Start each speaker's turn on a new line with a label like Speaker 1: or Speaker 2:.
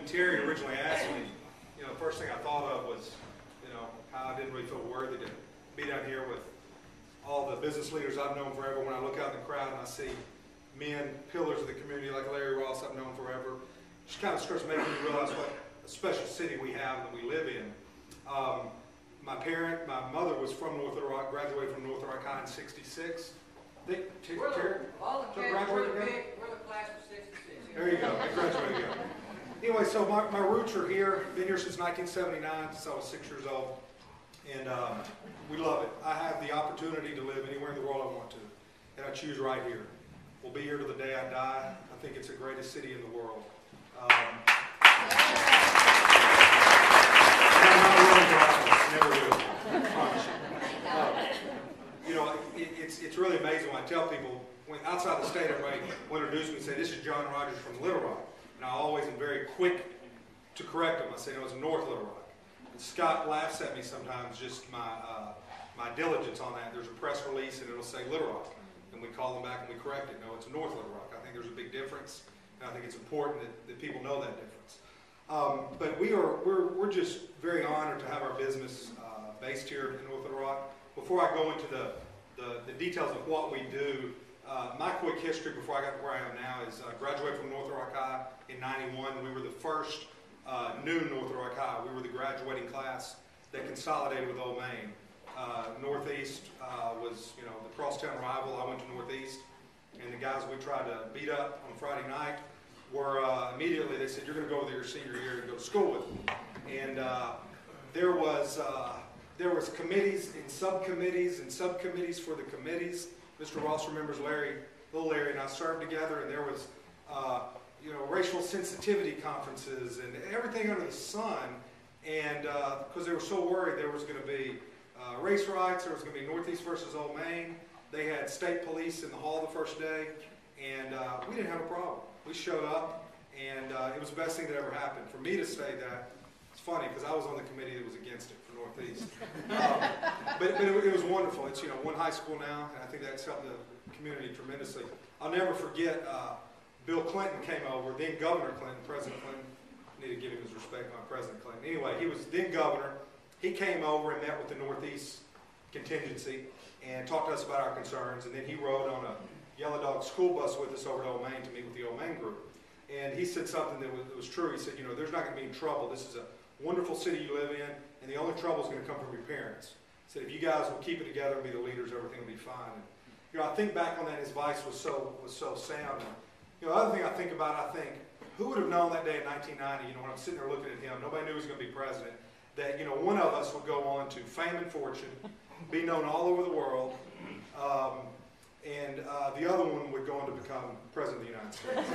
Speaker 1: Terry originally asked me, the first thing I thought of was, how I didn't really feel worthy to be down here with all the business leaders I've known forever. When I look out in the crowd and I see men, pillars of the community like Larry Ross I've known forever, it just kind of starts making me realize what a special city we have that we live in. My mother was from North Little Rock, graduated from North Little Rock High in '66.
Speaker 2: We're the class of '66.
Speaker 1: There you go. I graduated young. Anyway, so my roots are here. Been here since 1979, since I was 6 years old. And we love it. I have the opportunity to live anywhere in the world I want to. And I choose right here. We'll be here till the day I die. I think it's the greatest city in the world. Never will. I promise you. It's really amazing when I tell people, when outside the state, everybody will introduce me and say, "This is John Rogers from Little Rock." And I always am very quick to correct them. I say, "No, it's North Little Rock." And Scott laughs at me sometimes, just my diligence on that. There's a press release and it'll say Little Rock. And we call them back and we correct it. No, it's North Little Rock. I think there's a big difference. And I think it's important that people know that difference. But we're just very honored to have our business based here in North Little Rock. Before I go into the details of what we do, my quick history before I got to where I am now is I graduated from North Little Rock High in '91. We were the first new North Little Rock High. We were the graduating class that consolidated with Old Main. Northeast was, the crosstown rival. I went to Northeast, and the guys we tried to beat up on Friday night were immediately, they said, "You're going to go over there your senior year and go to school with them." And there was committees and subcommittees for the committees. Mr. Ross remembers little Larry and I served together, and there was racial sensitivity conferences and everything under the sun. And because they were so worried there was going to be race riots, there was going to be Northeast versus Old Main. They had state police in the hall the first day, and we didn't have a problem. We showed up, and it was the best thing that ever happened. For me to say that, it's funny because I was on the committee that was against it for Northeast. But it was wonderful. It's one high school now, and I think that's helped the community tremendously. I'll never forget Bill Clinton came over, then Governor Clinton, President Clinton. I need to give him his respect, not President Clinton. Anyway, he was then governor. He came over and met with the Northeast contingency and talked to us about our concerns, and then he rode on a Yellow Dog school bus with us over to Old Main to meet with the Old Main group. And he said something that was true. He said, there's not going to be any trouble. This is a wonderful city you live in, and the only trouble is going to come from your parents. He said, if you guys will keep it together and be the leaders, everything will be fine. And, I think back on that, his advice was so sound. And, the other thing I think about, who would have known that day in 1990, when I'm sitting there looking at him, nobody knew he was going to be president, that, one of us would go on to fame and fortune, be known all over the world, and the other one would go on to become president of the United States.